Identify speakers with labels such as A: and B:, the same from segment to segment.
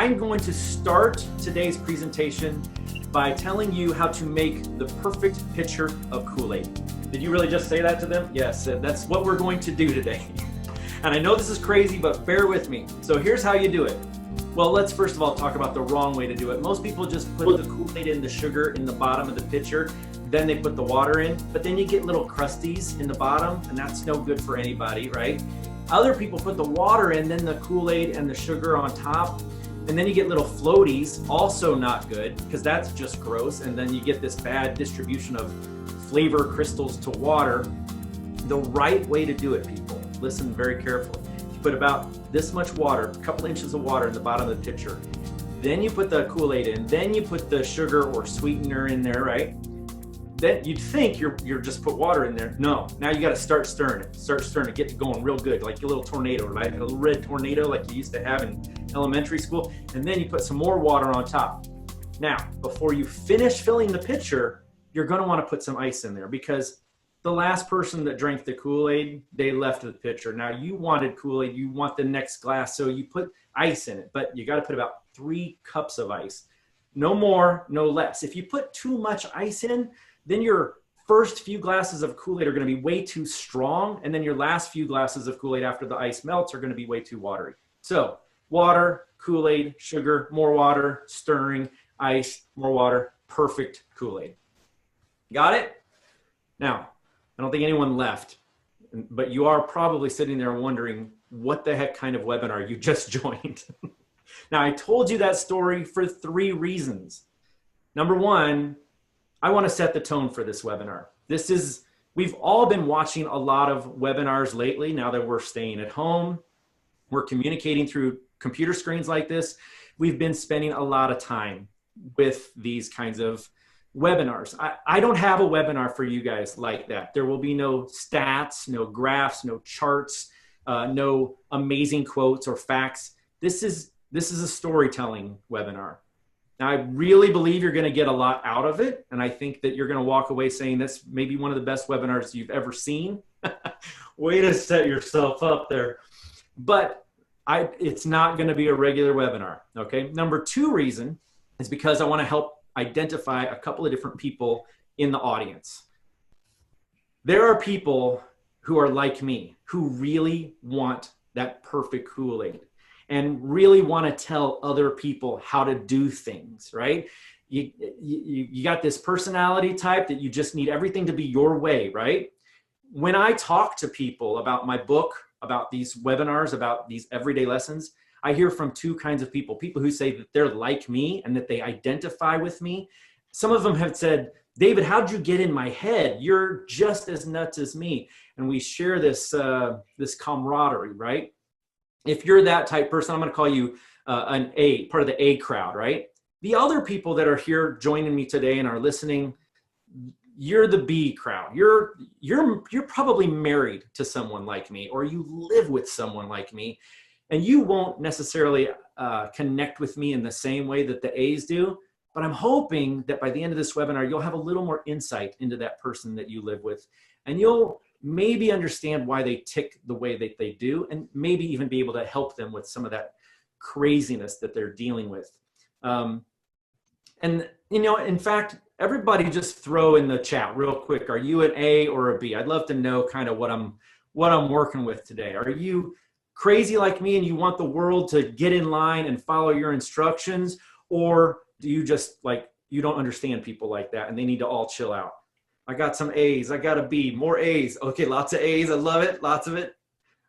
A: I'm going to start today's presentation by telling you how to make the perfect pitcher of Kool-Aid. Did you really just say that to them? Yes, that's what we're going to do today. And I know this is crazy, but bear with me. So here's how you do it. Well, let's first of all talk about the wrong way to do it. Most people just put the Kool-Aid and the sugar in the bottom of the pitcher, then they put the water in, but then you get little crusties in the bottom, and that's no good for anybody, right? Other people put the water in, then the Kool-Aid and the sugar on top, and then you get little floaties, also not good, because that's just gross, and then you get this bad distribution of flavor crystals to water. The right way to do it, people, listen very carefully. You put about this much water, a couple inches of water in the bottom of the pitcher. Then you put the Kool-Aid in, then you put the sugar or sweetener in there, right? Then you'd think you're just put water in there. No, now you got to start stirring it, get it going real good, like a little tornado, right? A little red tornado like you used to have in elementary school. And then you put some more water on top. Now, before you finish filling the pitcher, you're going to want to put some ice in there, because the last person that drank the Kool-Aid, they left the pitcher. Now you wanted Kool-Aid, you want the next glass, so you put ice in it, but you got to put about 3 cups of ice. No more, no less. If you put too much ice in, then your first few glasses of Kool-Aid are going to be way too strong, and then your last few glasses of Kool-Aid after the ice melts are going to be way too watery. So water, Kool-Aid, sugar, more water, stirring, ice, more water, perfect Kool-Aid. Got it? Now, I don't think anyone left, but you are probably sitting there wondering what the heck kind of webinar you just joined. Now, I told you that story for 3 reasons. Number 1, I want to set the tone for this webinar. We've all been watching a lot of webinars lately now that we're staying at home. We're communicating through computer screens like this. We've been spending a lot of time with these kinds of webinars. I don't have a webinar for you guys like that. There will be no stats, no graphs, no charts, no amazing quotes or facts. This is a storytelling webinar. Now, I really believe you're going to get a lot out of it, and I think that you're going to walk away saying that's maybe one of the best webinars you've ever seen. Way to set yourself up there. But it's not going to be a regular webinar, okay? Number 2 reason is because I want to help identify a couple of different people in the audience. There are people who are like me, who really want that perfect Kool-Aid and really want to tell other people how to do things, right? You got this personality type that you just need everything to be your way, right? When I talk to people about my book, about these webinars, about these everyday lessons, I hear from 2 kinds of people. People who say that they're like me and that they identify with me. Some of them have said, David, how'd you get in my head? You're just as nuts as me. And we share this camaraderie, right? If you're that type person, I'm going to call you part of the A crowd, right? The other people that are here joining me today and are listening, you're the B crowd. You're probably married to someone like me, or you live with someone like me, and you won't necessarily connect with me in the same way that the A's do. But I'm hoping that by the end of this webinar, you'll have a little more insight into that person that you live with, and you'll maybe understand why they tick the way that they do, and maybe even be able to help them with some of that craziness that they're dealing with. And, in fact, everybody just throw in the chat real quick. Are you an A or a B? I'd love to know kind of what I'm working with today. Are you crazy like me and you want the world to get in line and follow your instructions? Or do you just you don't understand people like that and they need to all chill out? I got some A's, I got a B, more A's. Okay, lots of A's, I love it, lots of it.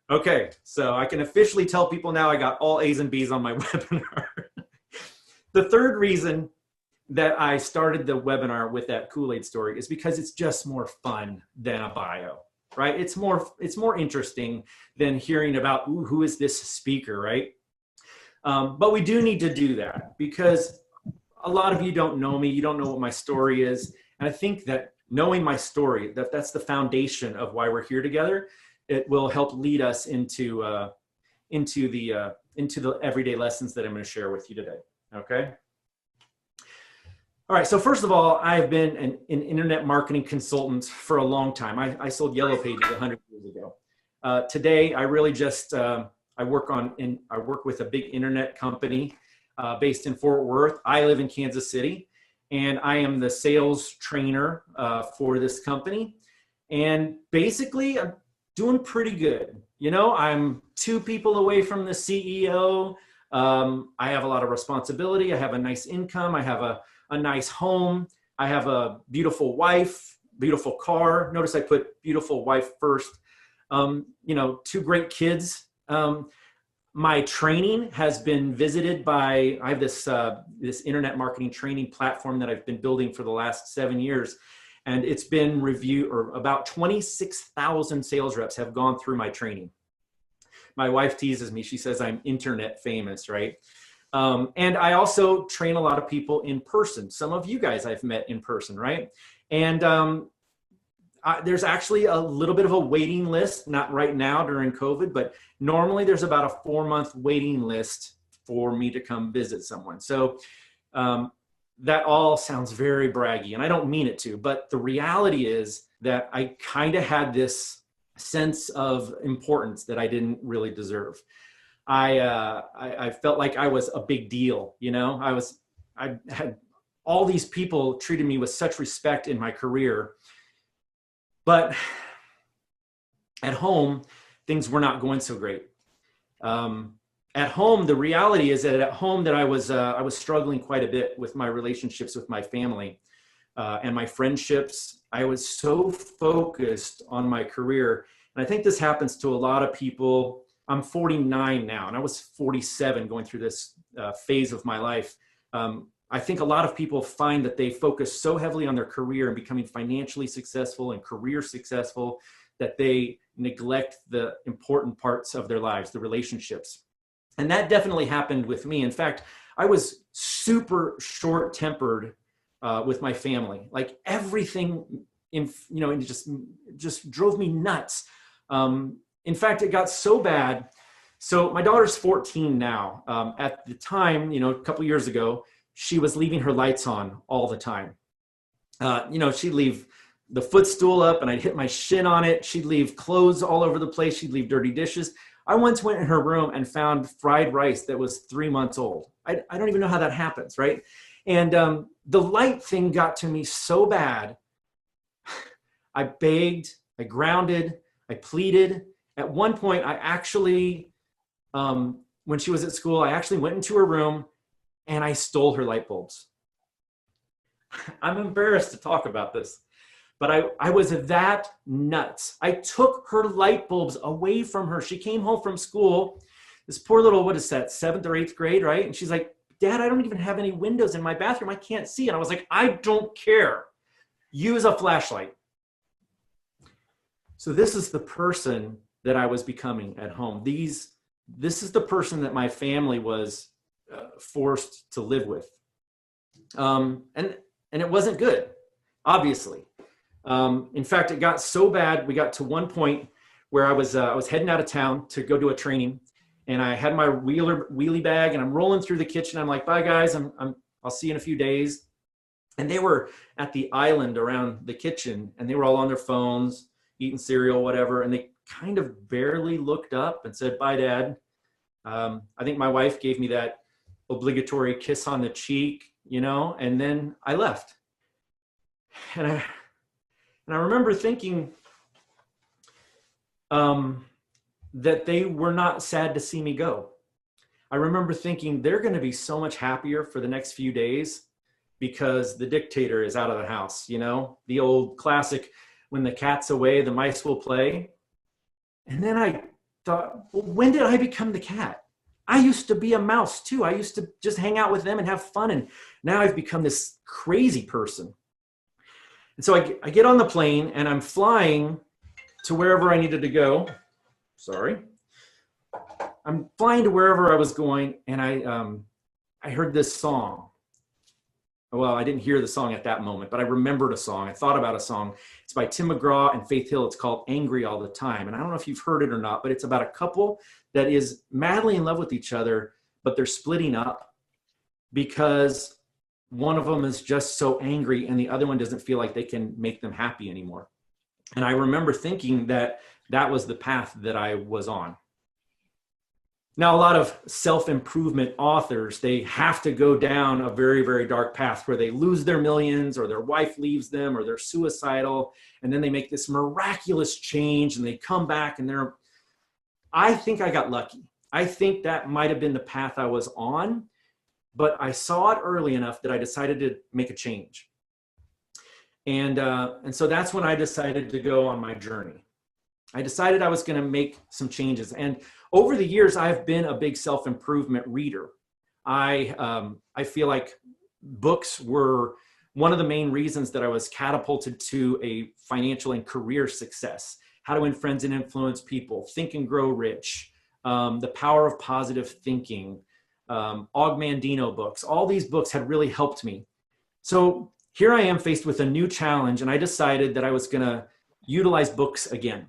A: Okay, so I can officially tell people now I got all A's and B's on my webinar. The 3rd reason that I started the webinar with that Kool-Aid story is because it's just more fun than a bio, right? It's more interesting than hearing about, ooh, who is this speaker, right? But we do need to do that because a lot of you don't know me, you don't know what my story is. And I think that knowing my story, that's the foundation of why we're here together. It will help lead us into the everyday lessons that I'm going to share with you today. Okay. All right. So first of all, I've been an internet marketing consultant for a long time. I sold Yellow Pages 100 years ago. Today, I really just I work with a big internet company based in Fort Worth. I live in Kansas City, and I am the sales trainer for this company. And basically, I'm doing pretty good. You know, I'm 2 people away from the CEO. I have a lot of responsibility. I have a nice income. I have a nice home. I have a beautiful wife, beautiful car. Notice I put beautiful wife first. You know, 2 great kids. My training has been visited by, I have this internet marketing training platform that I've been building for the last 7 years. And it's been reviewed, or about 26,000 sales reps have gone through my training. My wife teases me. She says I'm internet famous, right? And I also train a lot of people in person. Some of you guys I've met in person, right? And there's actually a little bit of a waiting list, not right now during COVID, but normally there's about a 4-month waiting list for me to come visit someone. So that all sounds very braggy, and I don't mean it to, but the reality is that I kind of had this sense of importance that I didn't really deserve. I felt like I was a big deal, you know. I had all these people treated me with such respect in my career, but at home things were not going so great. At home, the reality is that at home that I was struggling quite a bit with my relationships with my family and my friendships. I was so focused on my career. And I think this happens to a lot of people. I'm 49 now, and I was 47 going through this phase of my life. I think a lot of people find that they focus so heavily on their career and becoming financially successful and career successful that they neglect the important parts of their lives, the relationships. And that definitely happened with me. In fact, I was super short-tempered with my family. Like everything, it just drove me nuts. In fact, it got so bad. So my daughter's 14 now. At the time, a couple years ago, she was leaving her lights on all the time. She'd leave the footstool up and I'd hit my shin on it. She'd leave clothes all over the place. She'd leave dirty dishes. I once went in her room and found fried rice that was 3 months old. I don't even know how that happens, right? And the light thing got to me so bad. I begged, I grounded, I pleaded. At one point, I actually, when she was at school, I actually went into her room and I stole her light bulbs. I'm embarrassed to talk about this, but I was that nuts. I took her light bulbs away from her. She came home from school, this poor little, what is that, 7th or 8th grade, right? And she's like, Dad, I don't even have any windows in my bathroom. I can't see. And I was like, I don't care. Use a flashlight. So this is the person that I was becoming at home. This is the person that my family was forced to live with. And it wasn't good, obviously. In fact, it got so bad, we got to one point where I was heading out of town to go do a training, and I had my wheelie bag, and I'm rolling through the kitchen. I'm like, bye guys, I'll see you in a few days. And they were at the island around the kitchen, and they were all on their phones, eating cereal, whatever. And they kind of barely looked up and said, bye, Dad. I think my wife gave me that obligatory kiss on the cheek, and then I left. And I remember thinking that they were not sad to see me go. I remember thinking they're going to be so much happier for the next few days because the dictator is out of the house, the old classic, when the cat's away, the mice will play. And then I thought, well, when did I become the cat? I used to be a mouse too. I used to just hang out with them and have fun. And now I've become this crazy person. And so I get on the plane and I'm flying to wherever I needed to go. Sorry. I'm flying to wherever I was going, and I heard this song. Well, I didn't hear the song at that moment, but I remembered a song. I thought about a song. It's by Tim McGraw and Faith Hill. It's called Angry All the Time. And I don't know if you've heard it or not, but it's about a couple that is madly in love with each other, but they're splitting up because one of them is just so angry and the other one doesn't feel like they can make them happy anymore. And I remember thinking that that was the path that I was on. Now, a lot of self-improvement authors, they have to go down a very, very dark path where they lose their millions or their wife leaves them or they're suicidal. And then they make this miraculous change and they come back and I think I got lucky. I think that might have been the path I was on, but I saw it early enough that I decided to make a change. And so that's when I decided to go on my journey. I decided I was going to make some changes. And over the years, I've been a big self-improvement reader. I feel like books were one of the main reasons that I was catapulted to a financial and career success. How to Win Friends and Influence People, Think and Grow Rich, The Power of Positive Thinking, Og Mandino books. All these books had really helped me. So here I am faced with a new challenge, and I decided that I was going to utilize books again.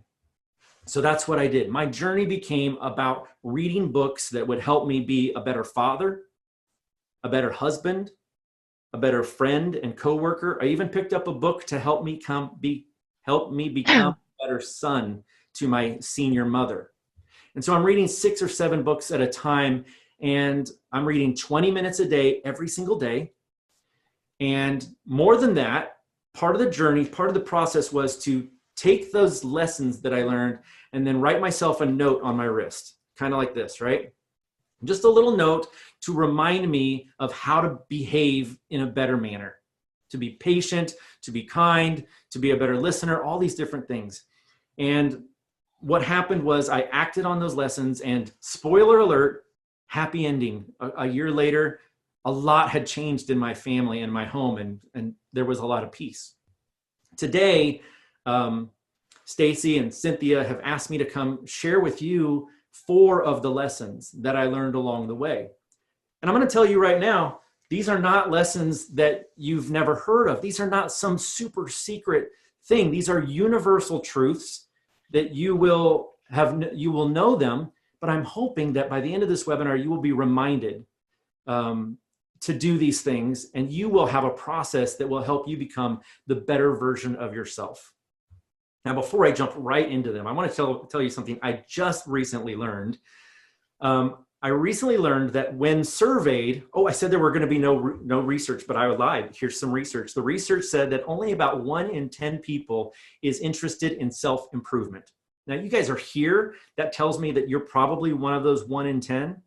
A: So that's what I did. My journey became about reading books that would help me be a better father, a better husband, a better friend and coworker. I even picked up a book to help me become a better son to my senior mother. And so I'm reading 6 or 7 books at a time, and I'm reading 20 minutes a day, every single day. And more than that, part of the journey, part of the process was to take those lessons that I learned and then write myself a note on my wrist, kind of like this, right? Just a little note to remind me of how to behave in a better manner, to be patient, to be kind, to be a better listener, all these different things. And what happened was I acted on those lessons, and spoiler alert, happy ending. A year later, a lot had changed in my family and my home, and there was a lot of peace. Today, Stacy and Cynthia have asked me to come share with you 4 of the lessons that I learned along the way. And I'm going to tell you right now, these are not lessons that you've never heard of. These are not some super secret thing. These are universal truths that you will know them, but I'm hoping that by the end of this webinar, you will be reminded to do these things, and you will have a process that will help you become the better version of yourself. Now, before I jump right into them, I want to tell you something I just recently learned. I recently learned that when surveyed, I said there were going to be no research, but I lied. Here's some research. The research said that only about 1 in 10 people is interested in self-improvement. Now, you guys are here. That tells me that you're probably one of those 1 in 10.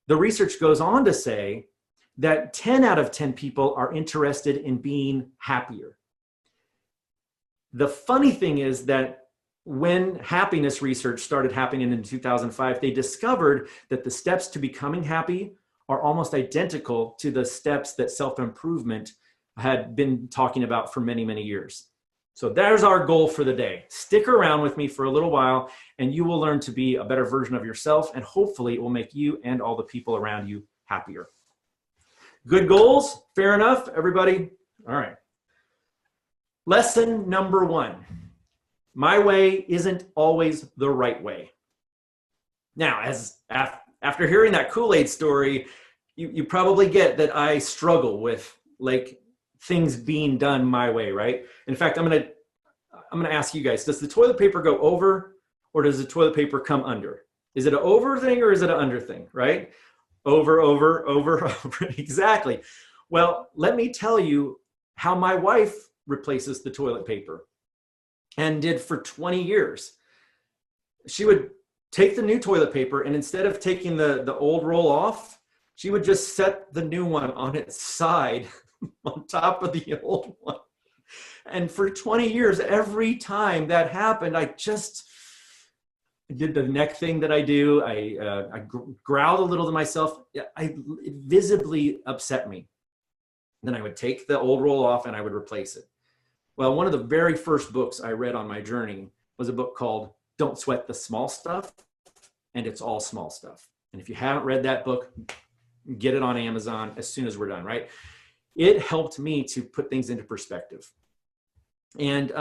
A: The research goes on to say that 10 out of 10 people are interested in being happier. The funny thing is that when happiness research started happening in 2005, they discovered that the steps to becoming happy are almost identical to the steps that self-improvement had been talking about for many, many years. So there's our goal for the day. Stick around with me for a little while, and you will learn to be a better version of yourself, and hopefully it will make you and all the people around you happier. Good goals? Fair enough, everybody? All right. Lesson number 1. My way isn't always the right way. Now, after hearing that Kool-Aid story, you probably get that I struggle with things being done my way, right? In fact, I'm gonna ask you guys, does the toilet paper go over or does the toilet paper come under? Is it an over thing or is it an under thing, right? Over, over, over, over. Exactly. Well, let me tell you how my wife replaces the toilet paper and did for 20 years. She would take the new toilet paper, and instead of taking the old roll off, she would just set the new one on its side on top of the old one. And for 20 years, every time that happened, I did the neck thing that I do. I growled a little to myself. It visibly upset me. Then I would take the old roll off and I would replace it. Well, one of the very first books I read on my journey was a book called Don't Sweat the Small Stuff, and It's All Small Stuff. And if you haven't read that book, get it on Amazon as soon as we're done, right? It helped me to put things into perspective. And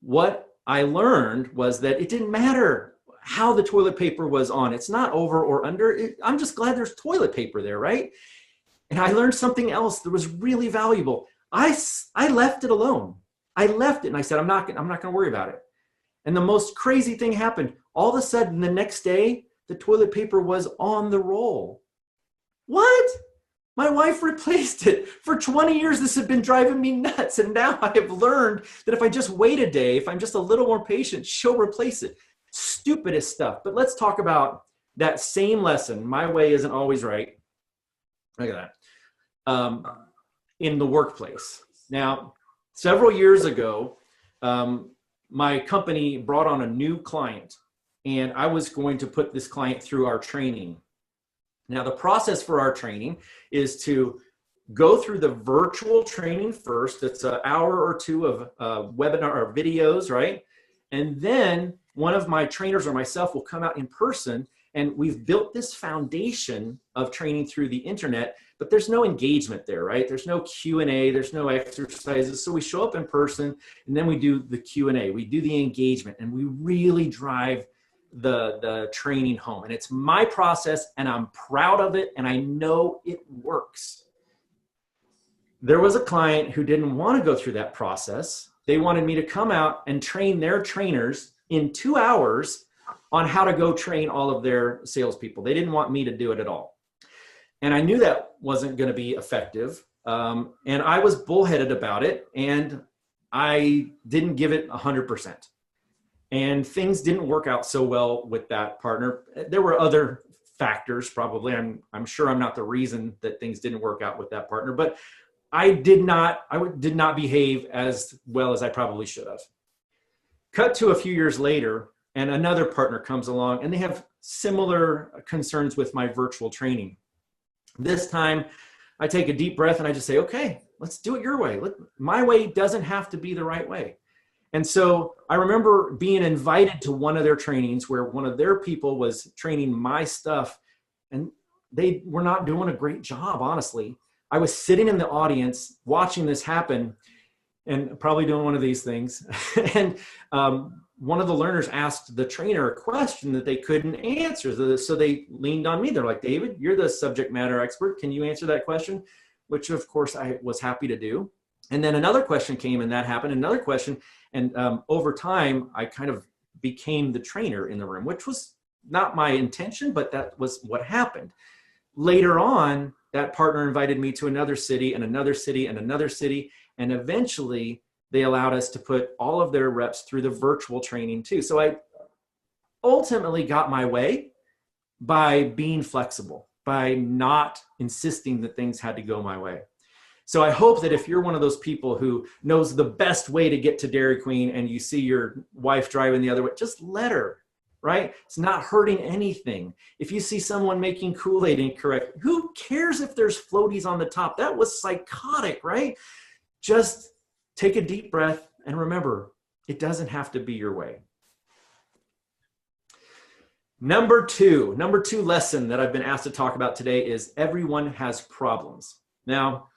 A: what I learned was that it didn't matter how the toilet paper was on. It's not over or under. I'm just glad there's toilet paper there, right? And I learned something else that was really valuable. I left it alone. I left it and I said, I'm not going to worry about it. And the most crazy thing happened. All of a sudden, the next day, the toilet paper was on the roll. What? My wife replaced it. For 20 years, this had been driving me nuts. And now I have learned that if I just wait a day, if I'm just a little more patient, she'll replace it. Stupidest stuff. But let's talk about that same lesson. My way isn't always right. Look at that. In the workplace. Now, several years ago, my company brought on a new client, and I was going to put this client through our training. Now, the process for our training is to go through the virtual training first. It's an hour or two of webinar or videos, right? And then one of my trainers or myself will come out in person, and we've built this foundation of training through the internet, but there's no engagement there, right? There's no Q&A, there's no exercises. So we show up in person, and then we do the Q&A, we do the engagement, and we really drive the training home. And it's my process, and I'm proud of it, and I know it works. There was a client who didn't want to go through that process. They wanted me to come out and train their trainers in 2 hours on how to go train all of their salespeople. They didn't want me to do it at all. And I knew that wasn't going to be effective. And I was bullheaded about it, and I didn't give it 100%. And things didn't work out so well with that partner. There were other factors, probably. I'm sure I'm not the reason that things didn't work out with that partner, but I did not behave as well as I probably should have. Cut to a few years later, and another partner comes along, and they have similar concerns with my virtual training. This time, I take a deep breath and I just say, okay, let's do it your way. My way doesn't have to be the right way. And so I remember being invited to one of their trainings where one of their people was training my stuff, and they were not doing a great job, honestly. I was sitting in the audience watching this happen and probably doing one of these things. And one of the learners asked the trainer a question that they couldn't answer. So they leaned on me. They're like, David, you're the subject matter expert. Can you answer that question? Which of course I was happy to do. And then another question came, and that happened, another question. And over time, I kind of became the trainer in the room, which was not my intention, but that was what happened. Later on, that partner invited me to another city and another city and another city. And eventually they allowed us to put all of their reps through the virtual training too. So I ultimately got my way by being flexible, by not insisting that things had to go my way. So I hope that if you're one of those people who knows the best way to get to Dairy Queen and you see your wife driving the other way, just let her, right? It's not hurting anything. If you see someone making Kool-Aid incorrect, who cares if there's floaties on the top? That was psychotic, right? Just take a deep breath and remember, it doesn't have to be your way. Number two lesson that I've been asked to talk about today is everyone has problems. Now,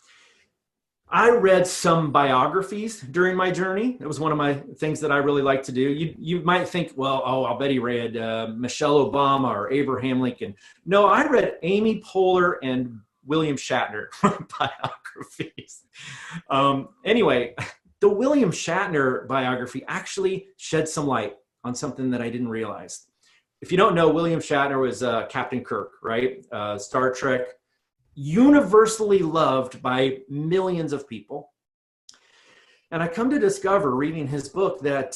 A: I read some biographies during my journey. It was one of my things that I really like to do. You might think, well, I'll bet he read Michelle Obama or Abraham Lincoln. No, I read Amy Poehler and William Shatner biographies. Anyway, the William Shatner biography actually shed some light on something that I didn't realize. If you don't know, William Shatner was Captain Kirk, right? Star Trek. Universally loved by millions of people. And I come to discover, reading his book, that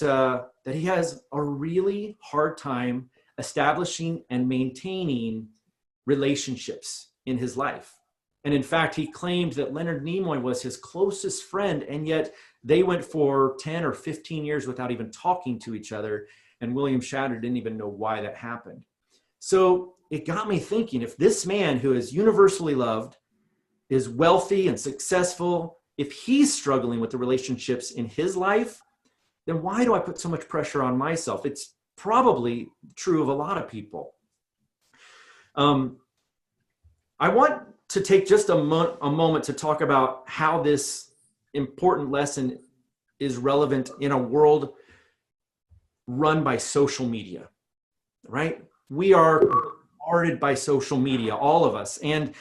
A: he has a really hard time establishing and maintaining relationships in his life. And in fact, he claimed that Leonard Nimoy was his closest friend, and yet they went for 10 or 15 years without even talking to each other. And William Shatner didn't even know why that happened. So it got me thinking, if this man who is universally loved, is wealthy and successful, if he's struggling with the relationships in his life, then why do I put so much pressure on myself? It's probably true of a lot of people. I want to take just a moment to talk about how this important lesson is relevant in a world run by social media, right? We are bombarded by social media, all of us. And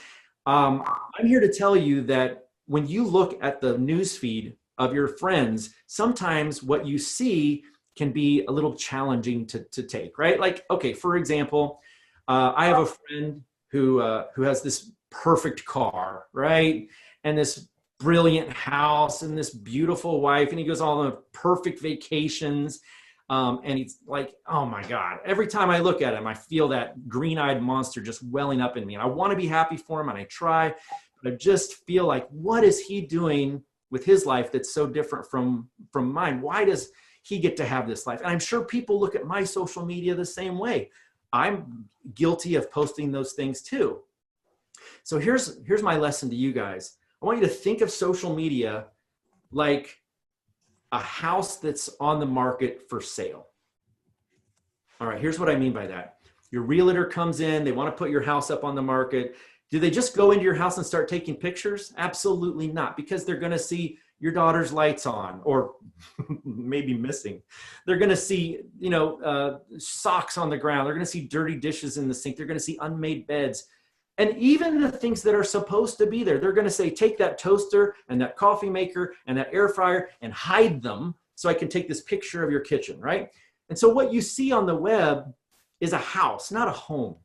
A: I'm here to tell you that when you look at the news feed of your friends, sometimes what you see can be a little challenging to take, right? Like, okay, for example, I have a friend who has this perfect car, right? And this brilliant house and this beautiful wife. And he goes on the perfect vacations. And he's like, oh my God, every time I look at him, I feel that green-eyed monster just welling up in me. And I want to be happy for him, and I try, but I just feel like, what is he doing with his life that's so different from mine? Why does he get to have this life? And I'm sure people look at my social media the same way. I'm guilty of posting those things too. So here's my lesson to you guys. I want you to think of social media like a house that's on the market for sale. All right, here's what I mean by that. Your realtor comes in, they want to put your house up on the market. Do they just go into your house and start taking pictures? Absolutely not, because they're going to see your daughter's lights on or maybe missing. They're going to see, socks on the ground. They're going to see dirty dishes in the sink. They're going to see unmade beds. And even the things that are supposed to be there, they're going to say, take that toaster and that coffee maker and that air fryer and hide them so I can take this picture of your kitchen, right? And so what you see on the web is a house, not a home.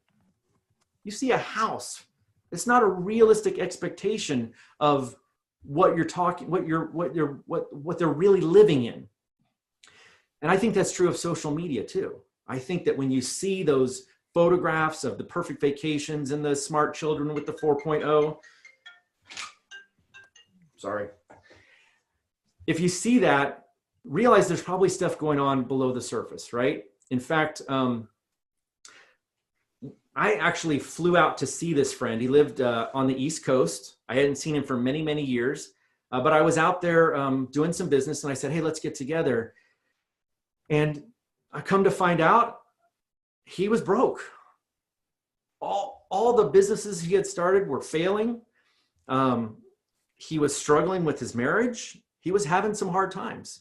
A: You see a house. It's not a realistic expectation of what they're really living in. And I think that's true of social media too. I think that when you see those photographs of the perfect vacations and the smart children with the 4.0. Sorry. If you see that, realize there's probably stuff going on below the surface, right? In fact, I actually flew out to see this friend. He lived on the East Coast. I hadn't seen him for many, many years, but I was out there doing some business, and I said, hey, let's get together. And I come to find out, he was broke. All the businesses he had started were failing. He was struggling with his marriage. He was having some hard times.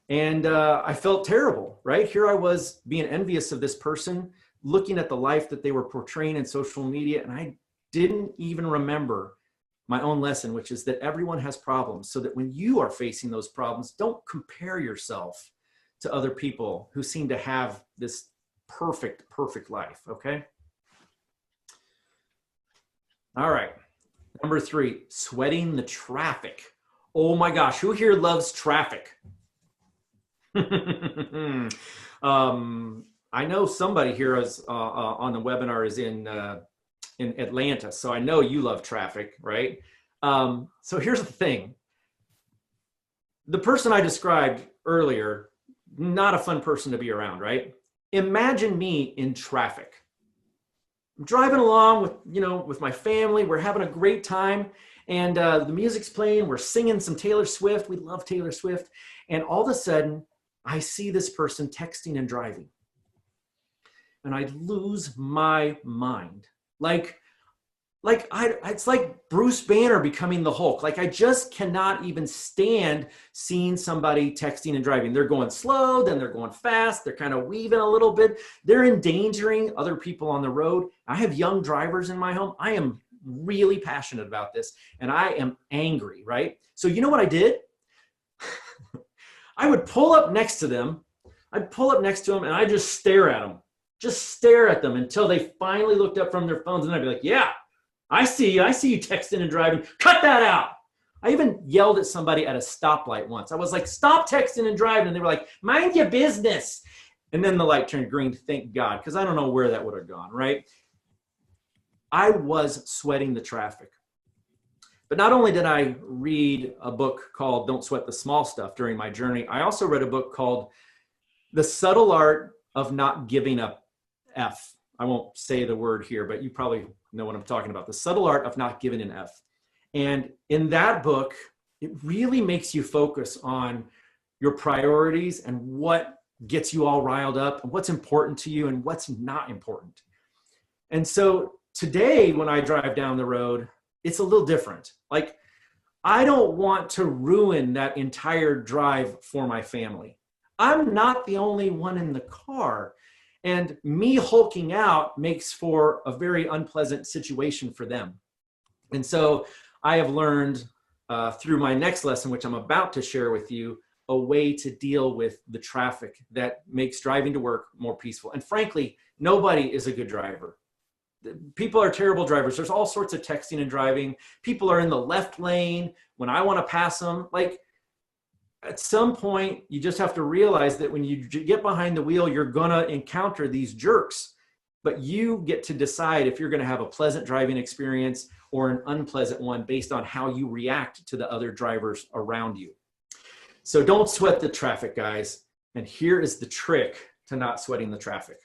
A: And I felt terrible, right? Here I was being envious of this person, looking at the life that they were portraying in social media. And I didn't even remember my own lesson, which is that everyone has problems, so that when you are facing those problems, don't compare yourself to other people who seem to have this perfect life, okay? All right, number 3, sweating the traffic. Oh my gosh, who here loves traffic? I know somebody here is on the webinar is in Atlanta, so I know you love traffic, right? So here's the thing. The person I described earlier, not a fun person to be around, right? Imagine me in traffic. I'm driving along with my family. We're having a great time, and the music's playing. We're singing some Taylor Swift. We love Taylor Swift. And all of a sudden, I see this person texting and driving. And I lose my mind. It's like Bruce Banner becoming the Hulk. Like, I just cannot even stand seeing somebody texting and driving. They're going slow, then they're going fast. They're kind of weaving a little bit. They're endangering other people on the road. I have young drivers in my home. I am really passionate about this, and I am angry, right? So you know what I did? I would pull up next to them. I'd pull up next to them, and I just stare at them. Just stare at them until they finally looked up from their phones, and I'd be like, yeah, I see you texting and driving. Cut that out. I even yelled at somebody at a stoplight once. I was like, stop texting and driving. And they were like, mind your business. And then the light turned green, thank God, because I don't know where that would have gone, right? I was sweating the traffic. But not only did I read a book called Don't Sweat the Small Stuff during my journey, I also read a book called The Subtle Art of Not Giving a F. I won't say the word here, but you probably know what I'm talking about. The Subtle Art of Not Giving an F. And in that book, it really makes you focus on your priorities and what gets you all riled up and what's important to you and what's not important. And so today, when I drive down the road, it's a little different. Like, I don't want to ruin that entire drive for my family. I'm not the only one in the car. And me hulking out makes for a very unpleasant situation for them. And so I have learned through my next lesson, which I'm about to share with you, a way to deal with the traffic that makes driving to work more peaceful. And frankly, nobody is a good driver. People are terrible drivers. There's all sorts of texting and driving. People are in the left lane when I want to pass them. Like, at some point, you just have to realize that when you get behind the wheel, you're going to encounter these jerks, but you get to decide if you're going to have a pleasant driving experience or an unpleasant one based on how you react to the other drivers around you. So don't sweat the traffic, guys. And here is the trick to not sweating the traffic.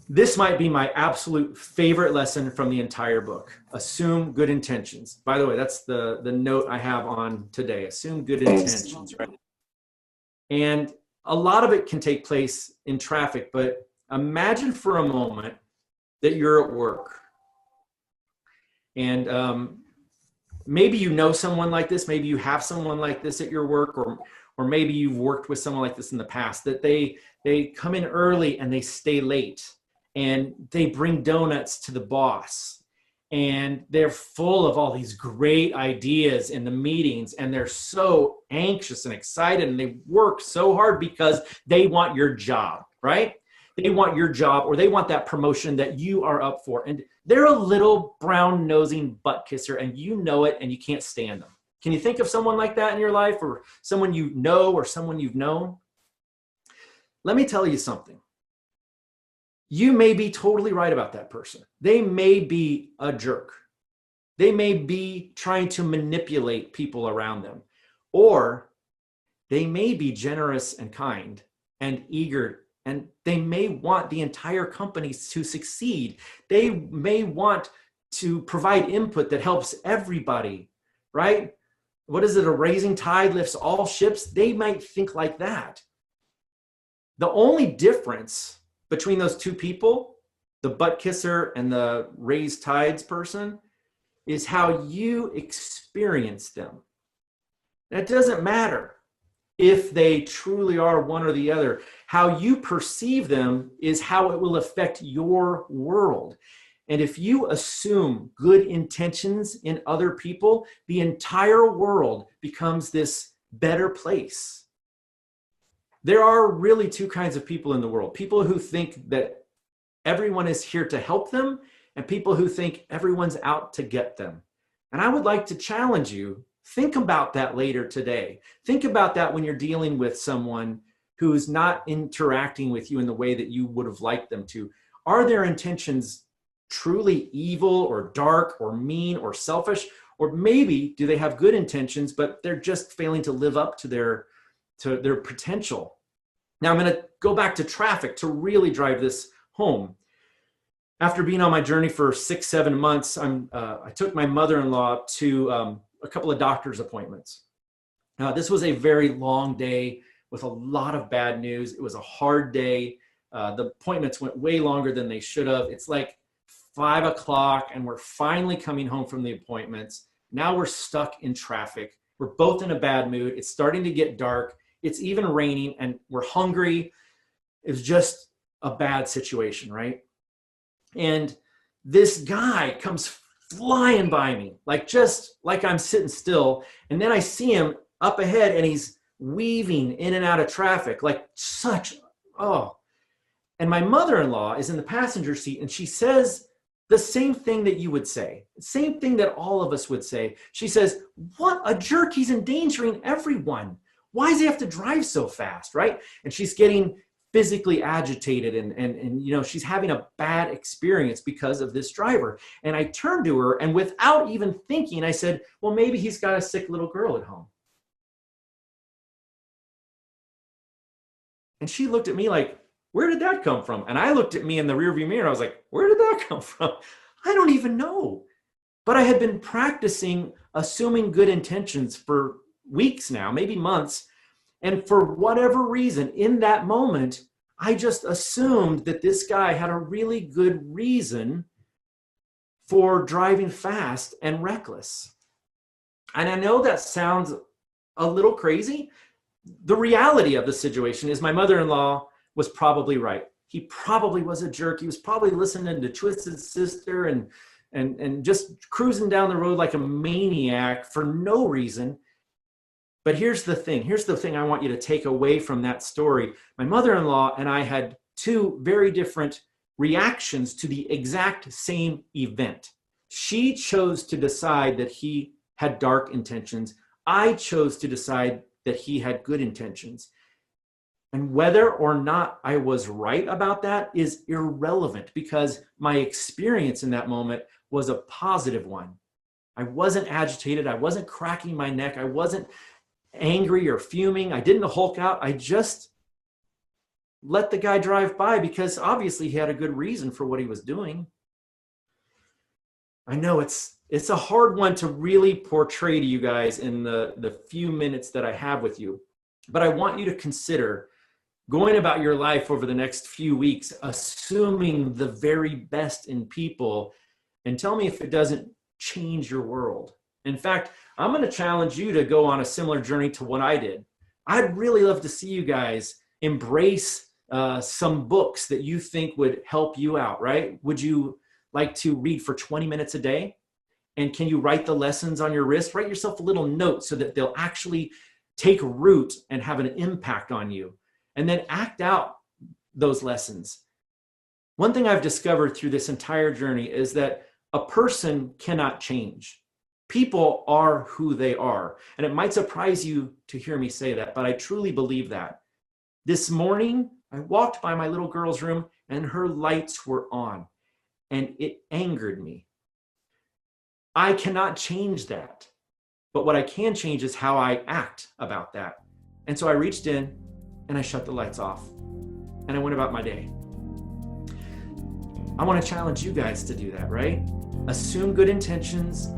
A: This might be my absolute favorite lesson from the entire book. Assume good intentions. By the way, that's the note I have on today. Assume good intentions, right? And a lot of it can take place in traffic, but imagine for a moment that you're at work. And maybe you know someone like this. Maybe you have someone like this at your work, or maybe you've worked with someone like this in the past, that they come in early and they stay late. And they bring donuts to the boss, and they're full of all these great ideas in the meetings, and they're so anxious and excited, and they work so hard because they want your job, right? They want your job, or they want that promotion that you are up for. And they're a little brown-nosing butt kisser, and you know it, and you can't stand them. Can you think of someone like that in your life, or someone you know, or someone you've known? Let me tell you something. You may be totally right about that person. They may be a jerk. They may be trying to manipulate people around them, or they may be generous and kind and eager, and they may want the entire company to succeed. They may want to provide input that helps everybody, right? What is it? A rising tide lifts all ships. They might think like that. The only difference between those two people, the butt kisser and the raised tides person, is how you experience them. It doesn't matter if they truly are one or the other. How you perceive them is how it will affect your world. And if you assume good intentions in other people, the entire world becomes this better place. There are really two kinds of people in the world. People who think that everyone is here to help them, and people who think everyone's out to get them. And I would like to challenge you, think about that later today. Think about that when you're dealing with someone who's not interacting with you in the way that you would have liked them to. Are their intentions truly evil or dark or mean or selfish? Or maybe do they have good intentions, but they're just failing to live up to their potential? Now I'm going to go back to traffic to really drive this home. After being on my journey for 6-7 months, I took my mother-in-law to a couple of doctor's appointments. This was a very long day with a lot of bad news. It was a hard day. The appointments went way longer than they should have. It's like 5 o'clock and we're finally coming home from the appointments. Now we're stuck in traffic. We're both in a bad mood. It's starting to get dark. It's even raining and we're hungry. It was just a bad situation, right? And this guy comes flying by me, just like I'm sitting still. And then I see him up ahead and he's weaving in and out of traffic, And my mother-in-law is in the passenger seat and she says the same thing that you would say, same thing that all of us would say. She says, "What a jerk, he's endangering everyone. Why does he have to drive so fast?" Right? And she's getting physically agitated and she's having a bad experience because of this driver. And I turned to her and without even thinking, I said, "Well, maybe he's got a sick little girl at home." And she looked at me like, "Where did that come from?" And I looked at me in the rearview mirror. I was like, "Where did that come from?" I don't even know. But I had been practicing assuming good intentions for weeks now, maybe months. And for whatever reason, in that moment, I just assumed that this guy had a really good reason for driving fast and reckless. And I know that sounds a little crazy. The reality of the situation is my mother-in-law was probably right. He probably was a jerk. He was probably listening to Twisted Sister and just cruising down the road like a maniac for no reason. But here's the thing I want you to take away from that story. My mother-in-law and I had two very different reactions to the exact same event. She chose to decide that he had dark intentions. I chose to decide that he had good intentions. And whether or not I was right about that is irrelevant, because my experience in that moment was a positive one. I wasn't agitated. I wasn't cracking my neck. I wasn't angry or fuming. I didn't Hulk out. I just let the guy drive by, because obviously he had a good reason for what he was doing. I know it's a hard one to really portray to you guys in the few minutes that I have with you, but I want you to consider going about your life over the next few weeks, assuming the very best in people, and tell me if it doesn't change your world. In fact, I'm going to challenge you to go on a similar journey to what I did. I'd really love to see you guys embrace some books that you think would help you out, right? Would you like to read for 20 minutes a day? And can you write the lessons on your wrist? Write yourself a little note so that they'll actually take root and have an impact on you. And then act out those lessons. One thing I've discovered through this entire journey is that a person cannot change. People are who they are. And it might surprise you to hear me say that, but I truly believe that. This morning, I walked by my little girl's room and her lights were on, and it angered me. I cannot change that, but what I can change is how I act about that. And so I reached in and I shut the lights off and I went about my day. I want to challenge you guys to do that, right? Assume good intentions.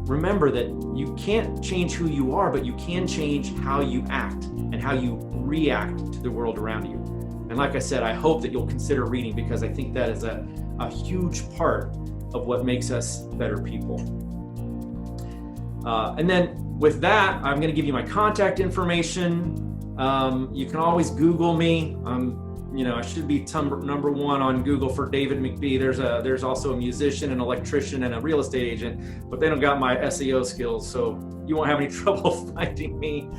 A: Remember that you can't change who you are, but you can change how you act and how you react to the world around you. And like I said, I hope that you'll consider reading, because I think that is a huge part of what makes us better people. And then with that, I'm going to give you my contact information. You can always Google me. I should be number one on Google for David McBee. There's also a musician, an electrician, and a real estate agent, but they don't got my SEO skills, so you won't have any trouble finding me.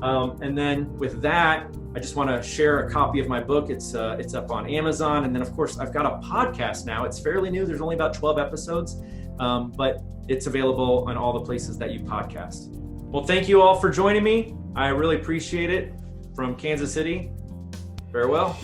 A: And then with that, I just want to share a copy of my book. It's up on Amazon. And then of course, I've got a podcast now. It's fairly new. There's only about 12 episodes, but it's available on all the places that you podcast. Well, thank you all for joining me. I really appreciate it. From Kansas City, farewell.